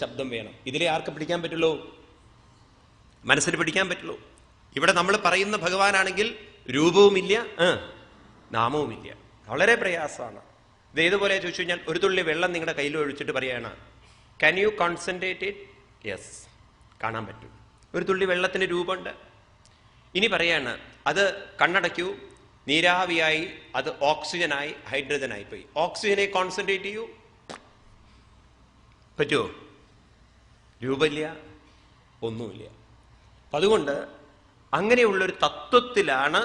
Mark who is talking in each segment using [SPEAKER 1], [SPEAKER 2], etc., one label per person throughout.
[SPEAKER 1] ശബ്ദം വേണം. ഇതിലെ ആർക്ക് പിടിക്കാൻ പറ്റുള്ളൂ? മനസ്സിന് പിടിക്കാൻ പറ്റുള്ളൂ. ഇവിടെ നമ്മൾ പറയുന്ന ഭഗവാനാണെങ്കിൽ രൂപവുമില്ല, നാമവുമില്ല. വളരെ പ്രയാസമാണ്. ഇത് ഏതുപോലെ ചോദിച്ചു കഴിഞ്ഞാൽ, ഒരു തുള്ളി വെള്ളം നിങ്ങളുടെ കയ്യിൽ ഒഴിച്ചിട്ട് പറയാണ്, can you concentrate it? Yes, കാണാൻ പറ്റും. ഒരു തുള്ളി വെള്ളത്തിന് രൂപമുണ്ട്. ഇനി പറയാണ്, അത് കണ്ണടയ്ക്കൂ, നീരാവിയായി അത് ഓക്സിജനായി ഹൈഡ്രജനായി പോയി. ഓക്സിജനെ കോൺസെൻട്രേറ്റ് ചെയ്യൂ, പറ്റുമോ? രൂപമില്ല, ഒന്നുമില്ല. അപ്പം അതുകൊണ്ട് അങ്ങനെയുള്ളൊരു തത്വത്തിലാണ്,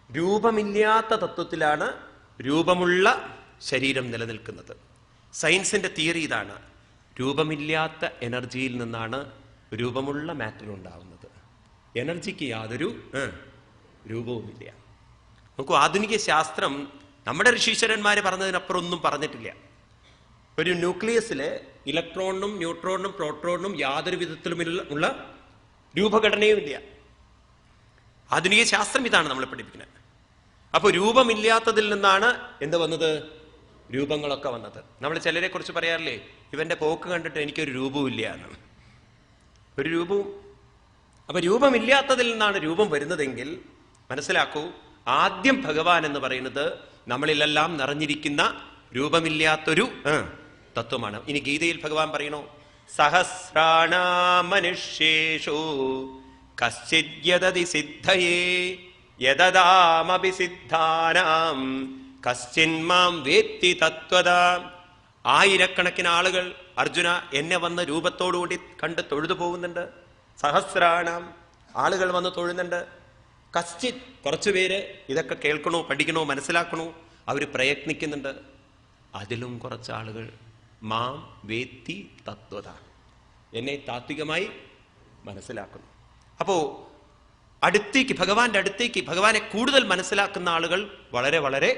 [SPEAKER 1] രൂപമില്ലാത്ത തത്വത്തിലാണ് രൂപമുള്ള ശരീരം നിലനിൽക്കുന്നത്. സയൻസിന്റെ തിയറി ഇതാണ്, രൂപമില്ലാത്ത എനർജിയിൽ നിന്നാണ് രൂപമുള്ള മാറ്റർ ഉണ്ടാവുന്നത്. എനർജിക്ക് യാതൊരു രൂപവുമില്ല. നോക്കൂ, ആധുനിക ശാസ്ത്രം നമ്മുടെ ഋഷീശ്വരന്മാര് പറഞ്ഞതിനപ്പുറം ഒന്നും പറഞ്ഞിട്ടില്ല. ഒരു ന്യൂക്ലിയസിലെ ഇലക്ട്രോണിനും ന്യൂട്രോണിനും പ്രോട്ടോണിനും യാതൊരു വിധത്തിലുമുള്ള രൂപഘടനയുമില്ല. ആധുനിക ശാസ്ത്രം ഇതാണ് നമ്മളെ പഠിപ്പിക്കുന്നത്. അപ്പോൾ രൂപമില്ലാത്തതിൽ നിന്നാണ് എന്ത് വന്നത്? രൂപങ്ങളൊക്കെ വന്നത്. നമ്മൾ ചിലരെ കുറിച്ച് പറയാറില്ലേ, ഇവന്റെ പോക്ക് കണ്ടിട്ട് എനിക്കൊരു രൂപമില്ല എന്ന്. ഒരു രൂപവും. അപ്പൊ രൂപമില്ലാത്തതിൽ നിന്നാണ് രൂപം വരുന്നതെങ്കിൽ മനസ്സിലാക്കൂ, ആദ്യം ഭഗവാൻ എന്ന് പറയുന്നത് നമ്മളിലെല്ലാം നിറഞ്ഞിരിക്കുന്ന രൂപമില്ലാത്തൊരു തത്വമാണ്. ഇനി ഗീതയിൽ ഭഗവാൻ പറയണോ, സഹസ്രാണാം മനുഷ്യേഷു കശ്ചിദ്യദതി സിദ്ധയേ യദദാമപി സിദ്ധാനാം കശ്ചിന്മാം വേത്തി തത്വതാം. ആയിരക്കണക്കിന് ആളുകൾ അർജുന എന്നെ വന്ന് രൂപത്തോടുകൂടി കണ്ട് തൊഴുതു പോകുന്നുണ്ട്. സഹസ്രാണാം ആളുകൾ വന്ന് തൊഴുന്നുണ്ട്. കശ്ചിത് കുറച്ചുപേര് ഇതൊക്കെ കേൾക്കണോ, പഠിക്കണോ, മനസ്സിലാക്കണോ, അവർ പ്രയത്നിക്കുന്നുണ്ട്. അതിലും കുറച്ച് ആളുകൾ മാം വേത്തി തത്വത, എന്നെ താത്വികമായി മനസ്സിലാക്കുന്നു. അപ്പോ അടുത്തേക്ക്, ഭഗവാന്റെ അടുത്തേക്ക്, ഭഗവാനെ കൂടുതൽ മനസ്സിലാക്കുന്ന ആളുകൾ വളരെ വളരെ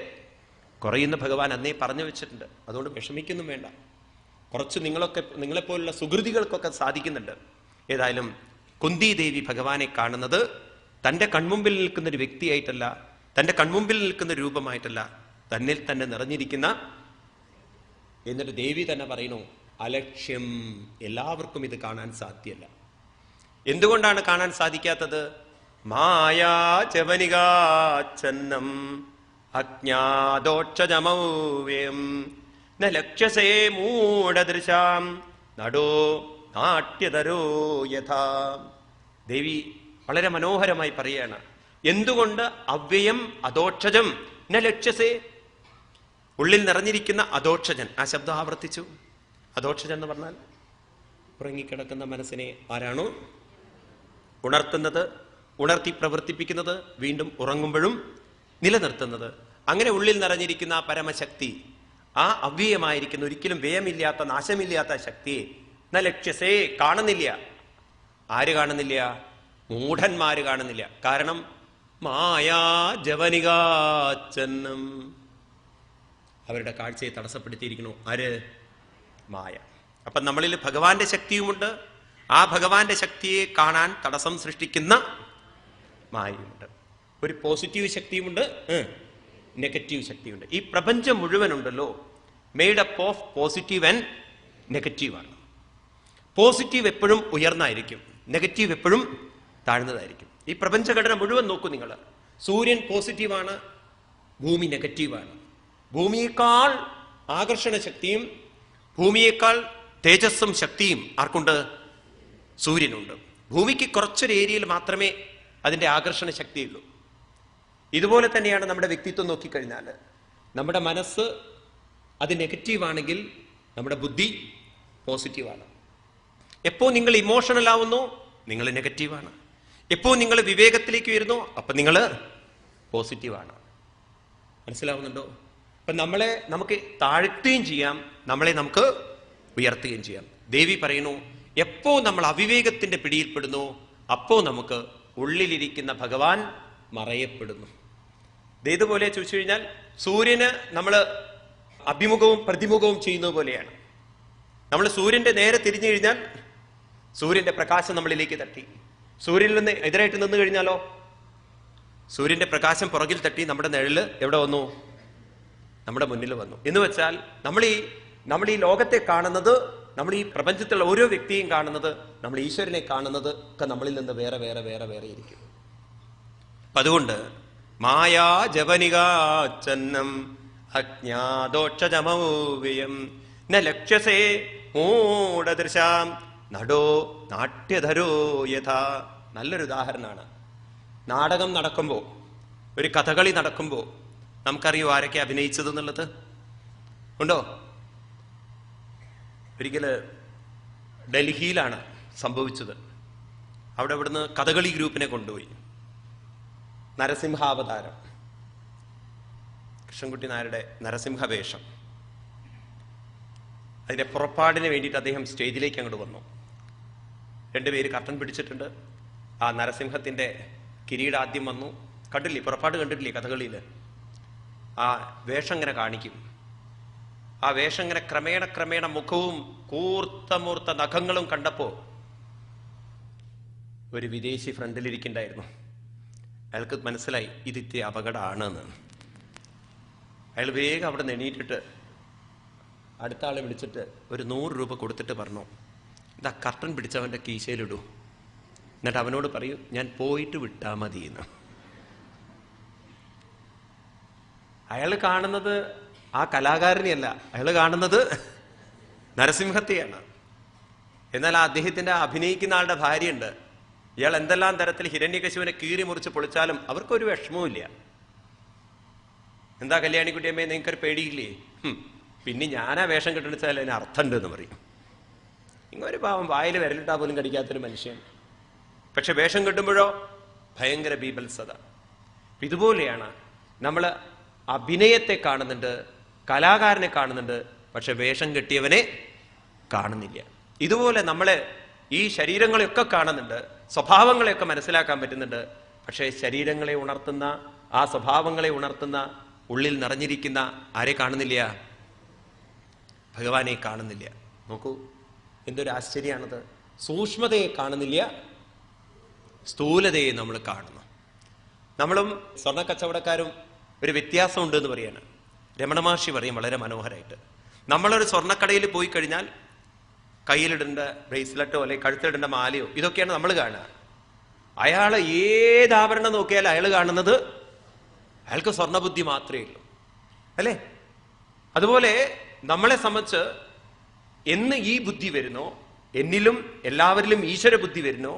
[SPEAKER 1] കുറയുന്ന ഭഗവാൻ അന്നേ പറഞ്ഞു വെച്ചിട്ടുണ്ട്. അതുകൊണ്ട് വിഷമിക്കൊന്നും വേണ്ട. കുറച്ച് നിങ്ങളെപ്പോലുള്ള സുഹൃതികൾക്കൊക്കെ സാധിക്കുന്നുണ്ട്. ഏതായാലും കുന്തി ദേവി ഭഗവാനെ കാണുന്നത് തൻ്റെ കൺമുമ്പിൽ നിൽക്കുന്ന ഒരു വ്യക്തിയായിട്ടല്ല, തൻ്റെ കൺമുമ്പിൽ നിൽക്കുന്ന രൂപമായിട്ടല്ല, തന്നിൽ തന്നെ നിറഞ്ഞിരിക്കുന്ന. എന്നിട്ട് ദേവി തന്നെ പറയുന്നു, അലക്ഷ്യം. എല്ലാവർക്കും ഇത് കാണാൻ സാധ്യമല്ല. എന്തുകൊണ്ടാണ് കാണാൻ സാധിക്കാത്തത്? മായാചവനികാച്ഛന്നം അജ്ഞാതോക്ഷജമൗവ്യം ന ലക്ഷ്യസേ മൂഢദൃശാം നടോ നാട്യതരോ യഥാ. ദേവി വളരെ മനോഹരമായി പറയുകയാണ്, എന്തുകൊണ്ട് അവ്യയം അധോക്ഷജം ന ലക്ഷ്യസേ. ഉള്ളിൽ നിറഞ്ഞിരിക്കുന്ന അധോക്ഷജൻ, ആ ശബ്ദം ആവർത്തിച്ചു. അധോക്ഷജൻ എന്ന് പറഞ്ഞാൽ ഉറങ്ങിക്കിടക്കുന്ന മനസ്സിനെ ആരാണോ ഉണർത്തുന്നത്, ഉണർത്തി പ്രവർത്തിപ്പിക്കുന്നത്, വീണ്ടും ഉറങ്ങുമ്പോഴും നിലനിർത്തുന്നത്. അങ്ങനെ ഉള്ളിൽ നിറഞ്ഞിരിക്കുന്ന ആ പരമശക്തി, ആ അവ്യയമായിരിക്കുന്ന ഒരിക്കലും വ്യയമില്ലാത്ത നാശമില്ലാത്ത ശക്തിയെ ന ലക്ഷ്യസേ കാണുന്നില്ല. ആര് കാണുന്നില്ല? മൂഢന്മാര് കാണുന്നില്ല. കാരണം മായാ ജവനികാച്ഛന്നം, അവരുടെ കാഴ്ചയെ തടസ്സപ്പെടുത്തിയിരിക്കുന്നു. ആര്? മായ. അപ്പൊ നമ്മളിൽ ഭഗവാന്റെ ശക്തിയുമുണ്ട്, ആ ഭഗവാന്റെ ശക്തിയെ കാണാൻ തടസ്സം സൃഷ്ടിക്കുന്ന മായയുമുണ്ട്. ഒരു പോസിറ്റീവ് ശക്തിയുമുണ്ട്, നെഗറ്റീവ് ശക്തിയുണ്ട്. ഈ പ്രപഞ്ചം മുഴുവനുണ്ടല്ലോ made up of positive and negative ആണ്. പോസിറ്റീവ് എപ്പോഴും ഉയർന്നായിരിക്കും, നെഗറ്റീവ് എപ്പോഴും താഴ്ന്നതായിരിക്കും. ഈ പ്രപഞ്ചഘടന മുഴുവൻ നോക്കൂ നിങ്ങൾ. സൂര്യൻ പോസിറ്റീവാണ്, ഭൂമി നെഗറ്റീവാണ്. ഭൂമിയേക്കാൾ ആകർഷണ ശക്തിയും ഭൂമിയേക്കാൾ തേജസ്സും ശക്തിയും ആർക്കുണ്ട്? സൂര്യനുണ്ട്. ഭൂമിക്ക് കുറച്ചൊരു ഏരിയയിൽ മാത്രമേ അതിൻ്റെ ആകർഷണ ശക്തിയുള്ളൂ. ഇതുപോലെ തന്നെയാണ് നമ്മുടെ വ്യക്തിത്വം നോക്കിക്കഴിഞ്ഞാൽ. നമ്മുടെ മനസ്സ് അത് നെഗറ്റീവാണെങ്കിൽ നമ്മുടെ ബുദ്ധി പോസിറ്റീവാണ്. എപ്പോ നിങ്ങൾ ഇമോഷണൽ ആവുന്നു, നിങ്ങൾ നെഗറ്റീവാണ്. എപ്പോ നിങ്ങൾ വിവേകത്തിലേക്ക് വരുന്നു, അപ്പൊ നിങ്ങൾ പോസിറ്റീവാണ്. മനസ്സിലാവുന്നുണ്ടോ? അപ്പൊ നമുക്ക് താഴ്ത്തുകയും ചെയ്യാം, നമ്മളെ നമുക്ക് ഉയർത്തുകയും ചെയ്യാം. ദേവി പറയുന്നു, എപ്പോ നമ്മൾ അവിവേകത്തിന്റെ പിടിയിൽപ്പെടുന്നു, അപ്പോ നമുക്ക് ഉള്ളിലിരിക്കുന്ന ഭഗവാൻ മറയപ്പെടുന്നു. ഇതേതുപോലെ ചോദിച്ചു കഴിഞ്ഞാൽ, സൂര്യന് നമ്മൾ അഭിമുഖവും പ്രതിമുഖവും ചെയ്യുന്നത് പോലെയാണ്. നമ്മൾ സൂര്യന്റെ നേരെ തിരിഞ്ഞു കഴിഞ്ഞാൽ സൂര്യന്റെ പ്രകാശം നമ്മളിലേക്ക് തട്ടി. സൂര്യനിൽ നിന്ന് എതിരായിട്ട് നിന്ന് കഴിഞ്ഞാലോ സൂര്യന്റെ പ്രകാശം പുറകിൽ തട്ടി നമ്മുടെ നിഴല് എവിടെ വന്നു? നമ്മുടെ മുന്നിൽ വന്നു. എന്ന് വെച്ചാൽ നമ്മൾ ഈ ലോകത്തെ കാണുന്നത് നമ്മൾ ഈ പ്രപഞ്ചത്തിലുള്ള ഓരോ വ്യക്തിയും കാണുന്നത്, നമ്മൾ ഈശ്വരനെ കാണുന്നത് ഒക്കെ നമ്മളിൽ നിന്ന് വേറെ വേറെ വേറെ വേറെ ഇരിക്കും. അപ്പൊ അതുകൊണ്ട് മായാ ജപനികാച്ചന്നം അജ്ഞാതോക്ഷജമൗവ്യം ന ലക്ഷ്യസേ മൂഢദൃശാം നടോ നാട്യധരോ യഥാ. നല്ലൊരു ഉദാഹരണമാണ്. നാടകം നടക്കുമ്പോൾ, ഒരു കഥകളി നടക്കുമ്പോൾ നമുക്കറിയോ ആരൊക്കെ അഭിനയിച്ചത് എന്നുള്ളത്? ഉണ്ടോ? ഒരിക്കല് ഡൽഹിയിലാണ് സംഭവിച്ചത്. ഇവിടുന്ന് കഥകളി ഗ്രൂപ്പിനെ കൊണ്ടുപോയി. നരസിംഹാവതാരം, കൃഷ്ണൻകുട്ടി നായരുടെ നരസിംഹവേഷം. അതിന്റെ പുറപ്പാടിന് വേണ്ടിയിട്ട് അദ്ദേഹം സ്റ്റേജിലേക്ക് അങ്ങോട്ട് വന്നു. രണ്ടുപേര് കർട്ടൻ പിടിച്ചിട്ടുണ്ട്. ആ നരസിംഹത്തിന്റെ കിരീടം ആദ്യം വന്നു. കണ്ടില്ലേ? പുറപ്പാട് കണ്ടിട്ടില്ലേ കഥകളിയിൽ? ആ വേഷം ഇങ്ങനെ കാണിക്കും. ആ വേഷം ഇങ്ങനെ ക്രമേണ ക്രമേണ മുഖവും കൂർത്ത മൂർത്ത നഖങ്ങളും കണ്ടപ്പോ ഒരു വിദേശി ഫ്രണ്ടിലിരിക്കണ്ടായിരുന്നു. അയാൾക്ക് മനസ്സിലായി ഇതിത്തെ അപകടമാണെന്ന്. അയാൾ വേഗം അവിടെ നിന്ന് എണീറ്റിട്ട് അടുത്ത ആളെ വിളിച്ചിട്ട് ഒരു 100 രൂപ കൊടുത്തിട്ട് പറഞ്ഞു, ഇതാ കർട്ടൻ പിടിച്ചവന്റെ കീശയിലിടൂ, എന്നിട്ട് അവനോട് പറയൂ ഞാൻ പോയിട്ട് വിട്ടാ മതി എന്ന്. അയാൾ കാണുന്നത് ആ കലാകാരനെയല്ല, അയാൾ കാണുന്നത് നരസിംഹത്തെയാണ്. എന്നാൽ ആ അദ്ദേഹത്തിന്റെ അഭിനയിക്കുന്ന ആളുടെ ഭാര്യയുണ്ട്. ഇയാൾ എന്തെല്ലാം തരത്തിൽ ഹിരണ്യകശിപുവിനെ കീറി മുറിച്ച് പൊളിച്ചാലും അവർക്കൊരു വിഷമവും ഇല്ല. എന്താ കല്യാണിക്കുട്ടിയമ്മേ, നിങ്ങൾക്കൊരു പേടിയില്ലേ? പിന്നെ ഞാനാ വേഷം കെട്ടിച്ചാൽ അതിന് അർത്ഥമുണ്ട് എന്ന് പറയും. ഇങ്ങൊരു പാവം വായിൽ വിരലിട്ടാ പോലും കടിക്കാത്തൊരു മനുഷ്യൻ. പക്ഷെ വേഷം കെട്ടുമ്പോഴോ ഭയങ്കര ബീഭത്സത. ഇതുപോലെയാണ് നമ്മൾ അഭിനയത്തെ കാണുന്നുണ്ട്, കലാകാരനെ കാണുന്നുണ്ട്, പക്ഷെ വേഷം കെട്ടിയവനെ കാണുന്നില്ല. ഇതുപോലെ നമ്മളെ ഈ ശരീരങ്ങളെയൊക്കെ കാണുന്നുണ്ട്, സ്വഭാവങ്ങളെയൊക്കെ മനസ്സിലാക്കാൻ പറ്റുന്നുണ്ട്. പക്ഷെ ശരീരങ്ങളെ ഉണർത്തുന്ന, ആ സ്വഭാവങ്ങളെ ഉണർത്തുന്ന, ഉള്ളിൽ നിറഞ്ഞിരിക്കുന്ന ആരെ കാണുന്നില്ല? ഭഗവാനെ കാണുന്നില്ല. നോക്കൂ, എന്തൊരു ആശ്ചര്യമാണത്. സൂക്ഷ്മതയെ കാണുന്നില്ല, സ്ഥൂലതയെ നമ്മൾ കാണുന്നു. നമ്മളും സ്വർണ്ണ കച്ചവടക്കാരും ഒരു വ്യത്യാസമുണ്ട് എന്ന് പറയാണ് രമണ മഹർഷി പറയും വളരെ മനോഹരമായിട്ട്. നമ്മളൊരു സ്വർണ്ണക്കടയിൽ പോയി കഴിഞ്ഞാൽ കയ്യിലിടേണ്ട ബ്രേസ്ലെറ്റോ അല്ലെങ്കിൽ കഴുത്തിലിടേണ്ട മാലയോ ഇതൊക്കെയാണ് നമ്മൾ കാണുക. അയാൾ ഏത് ആഭരണം നോക്കിയാൽ അയാൾ കാണുന്നത് അയാൾക്ക് സ്വർണ്ണബുദ്ധി മാത്രമേ ഉള്ളൂ, അല്ലേ? അതുപോലെ നമ്മളെ സംബന്ധിച്ച് എന്ന് ഈ ബുദ്ധി വരുന്നോ, എന്നിലും എല്ലാവരിലും ഈശ്വര ബുദ്ധി വരുന്നോ,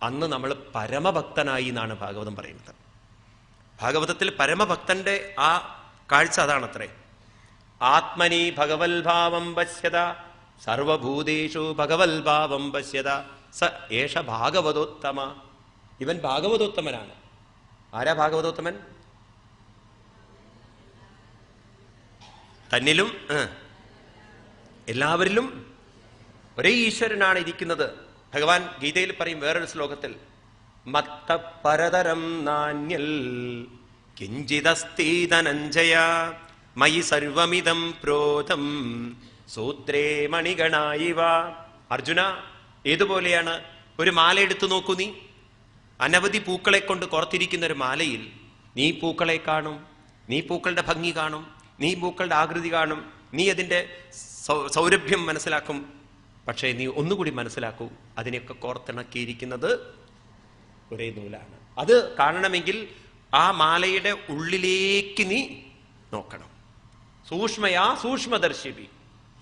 [SPEAKER 1] അന്ന് നമ്മൾ പരമഭക്തനായി എന്നാണ് ഭാഗവതം പറയുന്നത്. ഭാഗവതത്തിൽ പരമഭക്തന്റെ ആ കാഴ്ച അതാണത്രേ. ആത്മനി ഭഗവൽ ഭാവം പശ്യത സർവഭൂതേഷു ഭഗവൽ ഭാവം പശ്യത സ ഏഷ ഭാഗവതോത്തമ. ഇവൻ ഭാഗവതോത്തമനാണ്. ആരാ ഭാഗവതോത്തമൻ? തന്നിലും എല്ലാവരിലും ഒരേ ഈശ്വരനാണ് ഇരിക്കുന്നത്. ഭഗവാൻ ഗീതയിൽ പറയും വേറൊരു ശ്ലോകത്തിൽ, മത്ത പരതരം നാന്യൽ കിഞ്ചിദസ്തി ധനഞ്ജയ മയി സർവമിദം പ്രോതം സൂത്രേ മണിഗണായിവ. അർജുന, ഏതുപോലെയാണ്? ഒരു മാല എടുത്തു നോക്കൂ. നീ അനവധി പൂക്കളെ കൊണ്ട് കോർത്തിരിക്കുന്ന ഒരു മാലയിൽ നീ പൂക്കളെ കാണും, നീ പൂക്കളുടെ ഭംഗി കാണും, നീ പൂക്കളുടെ ആകൃതി കാണും, നീ അതിൻ്റെ സൗരഭ്യം മനസ്സിലാക്കും. പക്ഷേ നീ ഒന്നുകൂടി മനസ്സിലാക്കൂ, അതിനെയൊക്കെ കോർത്തിണക്കിയിരിക്കുന്നത് ഒരേ നൂലാണ്. അത് കാണണമെങ്കിൽ ആ മാലയുടെ ഉള്ളിലേക്ക് നീ നോക്കണം. സൂക്ഷ്മയാ സൂക്ഷ്മദർശിവി.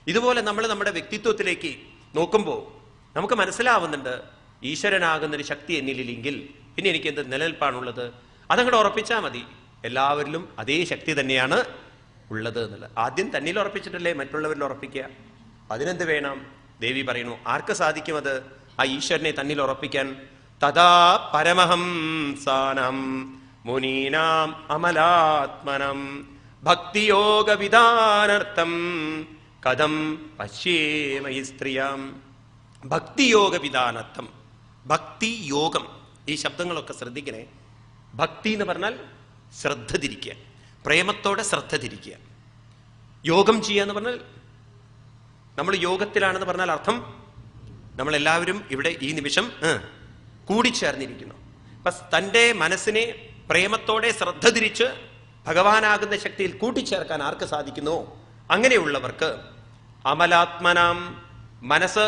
[SPEAKER 1] ഇതുപോലെ നമ്മൾ നമ്മുടെ വ്യക്തിത്വത്തിലേക്ക് നോക്കുമ്പോൾ നമുക്ക് മനസ്സിലാവുന്നുണ്ട്, ഈശ്വരനാകുന്നൊരു ശക്തി എന്നിലില്ലെങ്കിൽ പിന്നെ എനിക്ക് എന്ത് നിലനിൽപ്പാണുള്ളത്? അതങ്ങോട്ട് ഉറപ്പിച്ചാൽ മതി, എല്ലാവരിലും അതേ ശക്തി തന്നെയാണ് ഉള്ളത് എന്നുള്ളത്. ആദ്യം തന്നിൽ ഉറപ്പിച്ചിട്ടല്ലേ മറ്റുള്ളവരിൽ ഉറപ്പിക്കുക. അതിനെന്ത് വേണം? ദേവി പറയുന്നു, ആർക്ക് സാധിക്കും അത്? ആ ഈശ്വരനെ തന്നിൽ ഉറപ്പിക്കാൻ. തഥാ പരമഹംസാനം മുനീനാം അമലാത്മനം ഭക്തിയോഗ വിധാനർത്ഥം കഥം പശ്യേമയി സ്ത്രീയാം. ഭക്തിയോഗ വിധാനർത്ഥം. ഭക്തിയോഗം, ഈ ശബ്ദങ്ങളൊക്കെ ശ്രദ്ധിക്കണേ. ഭക്തി എന്ന് പറഞ്ഞാൽ ശ്രദ്ധ തിരിക്കുക, പ്രേമത്തോടെ ശ്രദ്ധ തിരിക്കുക. യോഗം ചെയ്യുക എന്ന് പറഞ്ഞാൽ നമ്മൾ യോഗത്തിലാണെന്ന് പറഞ്ഞാൽ അർത്ഥം നമ്മളെല്ലാവരും ഇവിടെ ഈ നിമിഷം കൂടിച്ചേർന്നിരിക്കുന്നു. അപ്പൊ തൻ്റെ മനസ്സിനെ പ്രേമത്തോടെ ശ്രദ്ധ തിരിച്ച് ഭഗവാനാകുന്ന ശക്തിയിൽ കൂട്ടിച്ചേർക്കാൻ ആർക്ക് സാധിക്കുന്നോ അങ്ങനെയുള്ളവർക്ക് അമലാത്മനാം മനസ്സ്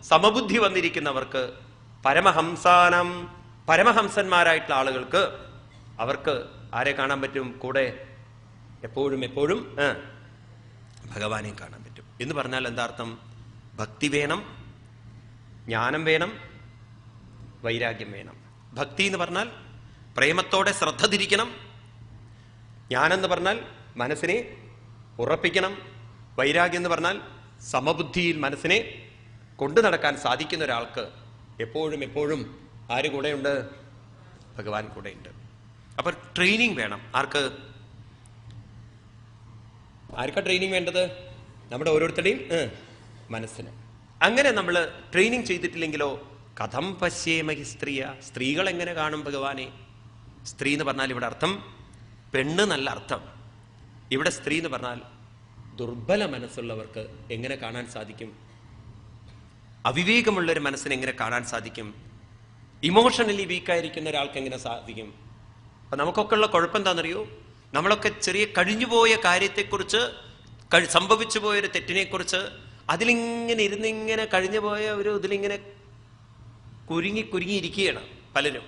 [SPEAKER 1] സമബുദ്ധി വന്നിരിക്കുന്നവർക്ക്, പരമഹംസാനം, പരമഹംസന്മാരായിട്ടുള്ള ആളുകൾക്ക് അവർക്ക് ആരെ കാണാൻ പറ്റും? കൂടെ എപ്പോഴും എപ്പോഴും ഭഗവാനെയും കാണാൻ പറ്റും. എന്ന് പറഞ്ഞാൽ എന്താ അർത്ഥം? ഭക്തി വേണം, ജ്ഞാനം വേണം, വൈരാഗ്യം വേണം. ഭക്തി എന്ന് പറഞ്ഞാൽ പ്രേമത്തോടെ ശ്രദ്ധ തിരിക്കണം. ജ്ഞാനം എന്ന് പറഞ്ഞാൽ മനസ്സിനെ ഉറപ്പിക്കണം. വൈരാഗ്യം എന്ന് പറഞ്ഞാൽ സമബുദ്ധിയിൽ മനസ്സിനെ കൊണ്ടു നടക്കാൻ സാധിക്കുന്ന ഒരാൾക്ക് എപ്പോഴും എപ്പോഴും ആര് കൂടെയുണ്ട്? ഭഗവാൻ കൂടെയുണ്ട്. അപ്പൊ ട്രെയിനിങ് വേണം. ആർക്കാ ട്രെയിനിങ് വേണ്ടത്? നമ്മുടെ ഓരോരുത്തരുടെയും മനസ്സിന്. അങ്ങനെ നമ്മൾ ട്രെയിനിങ് ചെയ്തിട്ടില്ലെങ്കിലോ കഥം പശ്യേമഹി സ്ത്രീയ, സ്ത്രീകൾ എങ്ങനെ കാണും ഭഗവാനെ? സ്ത്രീ എന്ന് പറഞ്ഞാൽ ഇവിടെ അർത്ഥം പെണ്ണ് നല്ല അർത്ഥം. ഇവിടെ സ്ത്രീ എന്ന് പറഞ്ഞാൽ ദുർബല മനസ്സുള്ളവർക്ക് എങ്ങനെ കാണാൻ സാധിക്കും? അവിവേകമുള്ളൊരു മനസ്സിനെ എങ്ങനെ കാണാൻ സാധിക്കും? ഇമോഷണലി വീക്കായിരിക്കുന്ന ഒരാൾക്ക് എങ്ങനെ സാധിക്കും? അപ്പൊ നമുക്കൊക്കെ ഉള്ള കുഴപ്പം എന്താണെന്നറിയോ? നമ്മളൊക്കെ ചെറിയ കഴിഞ്ഞുപോയ കാര്യത്തെക്കുറിച്ച്, സംഭവിച്ചു പോയൊരു തെറ്റിനെക്കുറിച്ച് അതിലിങ്ങനെ ഇരുന്നിങ്ങനെ കഴിഞ്ഞു പോയ ഒരു ഇതിലിങ്ങനെ കുരുങ്ങിയിരിക്കുകയാണ് പലരും.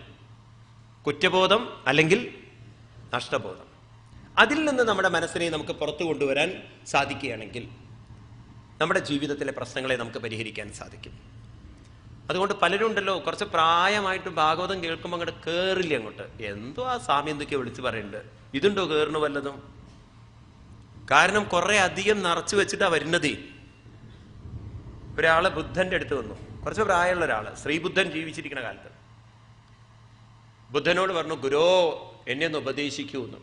[SPEAKER 1] കുറ്റബോധം അല്ലെങ്കിൽ നഷ്ടബോധം. അതിൽ നിന്ന് നമ്മുടെ മനസ്സിനെ നമുക്ക് പുറത്തു കൊണ്ടുവരാൻ സാധിക്കുകയാണെങ്കിൽ നമ്മുടെ ജീവിതത്തിലെ പ്രശ്നങ്ങളെ നമുക്ക് പരിഹരിക്കാൻ സാധിക്കും. അതുകൊണ്ട് പലരും ഉണ്ടല്ലോ, കുറച്ച് പ്രായമായിട്ട് ഭാഗവതം കേൾക്കുമ്പോൾ അങ്ങോട്ട് കയറില്ല അങ്ങോട്ട്. എന്തോ ആ സ്വാമി എന്തൊക്കെയോ വിളിച്ച് പറയുന്നുണ്ട്, ഇതുണ്ടോ കയറുന്നു വല്ലതും? കാരണം കുറെ അധികം നിറച്ചു വെച്ചിട്ടാ വരുന്നതേ. ഒരാള് ബുദ്ധന്റെ അടുത്ത് വന്നു, കുറച്ച് പ്രായമുള്ള ഒരാള്, ശ്രീബുദ്ധൻ ജീവിച്ചിരിക്കുന്ന കാലത്ത്. ബുദ്ധനോട് പറഞ്ഞു, ഗുരോ എന്നെ ഒന്ന് ഉപദേശിക്കൂ എന്ന്.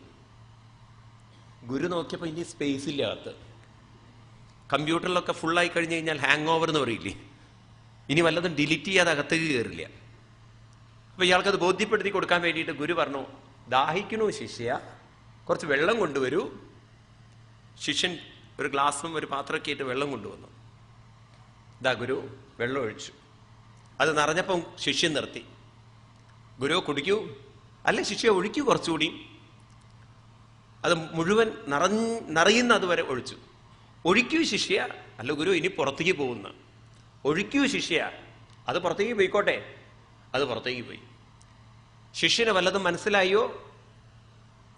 [SPEAKER 1] ഗുരു നോക്കിയപ്പോ ഇനി സ്പേസ് ഇല്ല അകത്ത്. കമ്പ്യൂട്ടറിലൊക്കെ ഫുള്ളായി കഴിഞ്ഞു കഴിഞ്ഞാൽ ഹാങ് ഓവർ എന്ന് പറയില്ലേ, ഇനി വല്ലതും ഡിലീറ്റ് ചെയ്യാതെ അകത്തേക്ക് കയറില്ല. അപ്പൊ ഇയാൾക്കത് ബോധ്യപ്പെടുത്തി കൊടുക്കാൻ വേണ്ടിയിട്ട് ഗുരു പറഞ്ഞു, ദാഹിക്കണു ശിഷ്യ, കുറച്ച് വെള്ളം കൊണ്ടുവരൂ. ശിഷ്യൻ ഒരു ഗ്ലാസും ഒരു പാത്രമൊക്കെ ആയിട്ട് വെള്ളം കൊണ്ടുവന്നു. ഇതാ ഗുരു വെള്ളം ഒഴിച്ചു. അത് നിറഞ്ഞപ്പം ശിഷ്യൻ നിർത്തി. ഗുരു കുടിക്കൂ. അല്ല ശിഷ്യ ഒഴിക്കൂ കുറച്ചുകൂടി. അത് മുഴുവൻ നിറയുന്നത് വരെ ഒഴിച്ചു. ഒഴിക്കൂ ശിഷ്യ. അല്ല ഗുരു ഇനി പുറത്തേക്ക് പോകുന്ന. ഒഴിക്കൂ ശിഷ്യ. അത് പുറത്തേക്ക് പോയിക്കോട്ടെ. അത് പുറത്തേക്ക് പോയി. ശിഷ്യന് വല്ലതും മനസ്സിലായോ?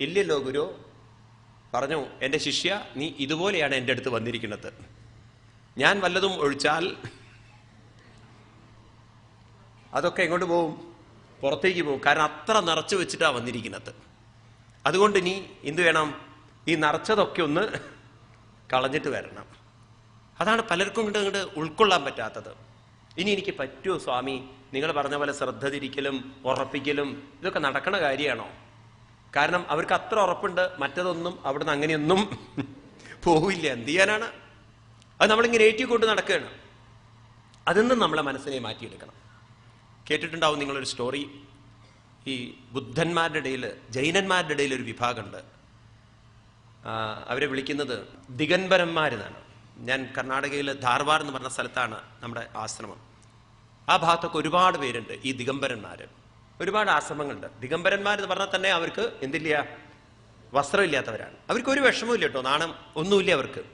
[SPEAKER 1] ഇല്ലല്ലോ ഗുരു. പറഞ്ഞു, എൻ്റെ ശിഷ്യ, നീ ഇതുപോലെയാണ് എൻ്റെ അടുത്ത് വന്നിരിക്കുന്നത്. ഞാൻ വല്ലതും ഒഴിച്ചാൽ അതൊക്കെ എങ്ങോട്ട് പോവും? പുറത്തേക്ക് പോകും. കാരണം അത്ര നിറച്ചു വെച്ചിട്ടാണ് വന്നിരിക്കുന്നത്. അതുകൊണ്ട് നീ എന്ത് വേണം? ഈ നിറച്ചതൊക്കെ ഒന്ന് കളഞ്ഞിട്ട് വരണം. അതാണ് പലർക്കും ഇങ്ങോട്ട് ഉൾക്കൊള്ളാൻ പറ്റാത്തത്. ഇനി എനിക്ക് പറ്റുമോ സ്വാമി? നിങ്ങൾ പറഞ്ഞ പോലെ ശ്രദ്ധ തിരിക്കലും ഉറപ്പിക്കലും ഇതൊക്കെ നടക്കണ കാര്യമാണോ? കാരണം അവർക്ക് അത്ര ഉറപ്പുണ്ട്, മറ്റതൊന്നും അവിടുന്ന് അങ്ങനെയൊന്നും പോവില്ല. എന്ത് ചെയ്യാനാണ്? അത് നമ്മളിങ്ങനെ ഏറ്റിക്കൊണ്ട് നടക്കുകയാണ്. അതിൽ നിന്ന് നമ്മളെ മനസ്സിനെ മാറ്റിയെടുക്കണം. കേട്ടിട്ടുണ്ടാവും നിങ്ങളൊരു സ്റ്റോറി. ഈ ബുദ്ധന്മാരുടെ ഇടയിൽ, ജൈനന്മാരുടെ ഇടയിൽ ഒരു വിഭാഗമുണ്ട്. അവരെ വിളിക്കുന്നത് ദിഗംബരന്മാരെന്നാണ്. ഞാൻ കർണാടകയിൽ ധാർവാഡ് എന്ന് പറഞ്ഞ സ്ഥലത്താണ് നമ്മുടെ ആശ്രമം. ആ ഭാഗത്തൊക്കെ ഒരുപാട് പേരുണ്ട് ഈ ദിഗംബരന്മാര്. ഒരുപാട് ആശ്രമങ്ങളുണ്ട്. ദിഗംബരന്മാരെന്ന് പറഞ്ഞാൽ തന്നെ അവർക്ക് എന്തില്ല, വസ്ത്രമില്ലാത്തവരാണ്. അവർക്ക് ഒരു വിഷമവും കേട്ടോ, നാണം ഒന്നുമില്ല അവർക്ക്.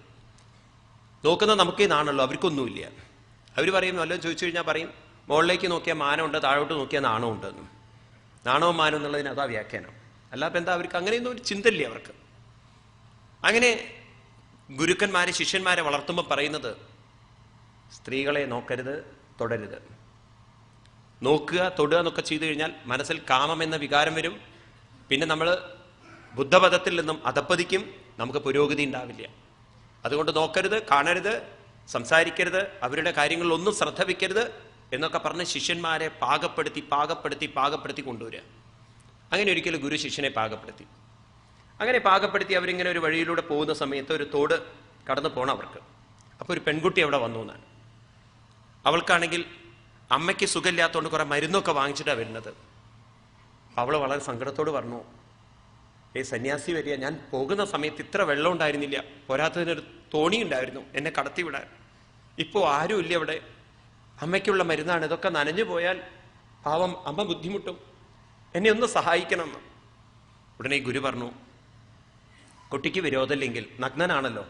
[SPEAKER 1] നോക്കുന്ന നമുക്കേ നാണുള്ളൂ, അവർക്കൊന്നുമില്ല. അവർ പറയും, വല്ലതും ചോദിച്ചു കഴിഞ്ഞാൽ പറയും, മുകളിലേക്ക് നോക്കിയാൽ മാനമുണ്ട്, താഴോട്ട് നോക്കിയാൽ നാണമുണ്ട് എന്നും. നാണവും മാനം എന്നുള്ളതിന് അതാ വ്യാഖ്യാനം. അല്ലാതെ എന്താ അവർക്ക് അങ്ങനെയൊന്നും ഒരു ചിന്തയില്ല അവർക്ക്. അങ്ങനെ ഗുരുക്കന്മാരെ ശിഷ്യന്മാരെ വളർത്തുമ്പോൾ പറയുന്നത്, സ്ത്രീകളെ നോക്കരുത്, തൊടരുത്. നോക്കുക, തൊടുക എന്നൊക്കെ ചെയ്തു കഴിഞ്ഞാൽ മനസ്സിൽ കാമം എന്ന വികാരം വരും. പിന്നെ നമ്മൾ ബുദ്ധപദത്തിൽ നിന്നും അധപ്പതിക്കും, നമുക്ക് പുരോഗതി ഉണ്ടാവില്ല. അതുകൊണ്ട് നോക്കരുത്, കാണരുത്, സംസാരിക്കരുത്, അവരുടെ കാര്യങ്ങളിൽ ഒന്നും ശ്രദ്ധ വയ്ക്കരുത് എന്നൊക്കെ പറഞ്ഞ് ശിഷ്യന്മാരെ പാകപ്പെടുത്തി കൊണ്ടുവരിക. അങ്ങനെ ഒരിക്കലും ഗുരു ശിഷ്യനെ പാകപ്പെടുത്തി. അങ്ങനെ പാകപ്പെടുത്തി അവരിങ്ങനെ ഒരു വഴിയിലൂടെ പോകുന്ന സമയത്ത് ഒരു തോട് കടന്നു പോകണം അവർക്ക്. അപ്പോൾ ഒരു പെൺകുട്ടി അവിടെ വന്നു എന്നാണ്. അവൾക്കാണെങ്കിൽ അമ്മയ്ക്ക് സുഖമില്ലാത്തതുകൊണ്ട് കുറെ മരുന്നൊക്കെ വാങ്ങിച്ചിട്ടാണ് വരുന്നത്. അവൾ വളരെ സങ്കടത്തോട് പറഞ്ഞു, സന്യാസി വരിക, ഞാൻ പോകുന്ന സമയത്ത് ഇത്ര വെള്ളം ഉണ്ടായിരുന്നില്ല, പോരാത്തതിനൊരു തോണി ഉണ്ടായിരുന്നു എന്നെ കടത്തി വിടാൻ. ഇപ്പോൾ ആരുമില്ല അവിടെ, അമ്മയ്ക്കുള്ള മരുന്നാണ്, ഇതൊക്കെ നനഞ്ഞു പോയാൽ പാവം അമ്മ ബുദ്ധിമുട്ടും, എന്നെ ഒന്ന് സഹായിക്കണം എന്ന്. ഉടനെ ഗുരു പറഞ്ഞു, കുട്ടിക്ക് വിരോധമില്ലെങ്കിൽ, നഗ്നനാണല്ലോ,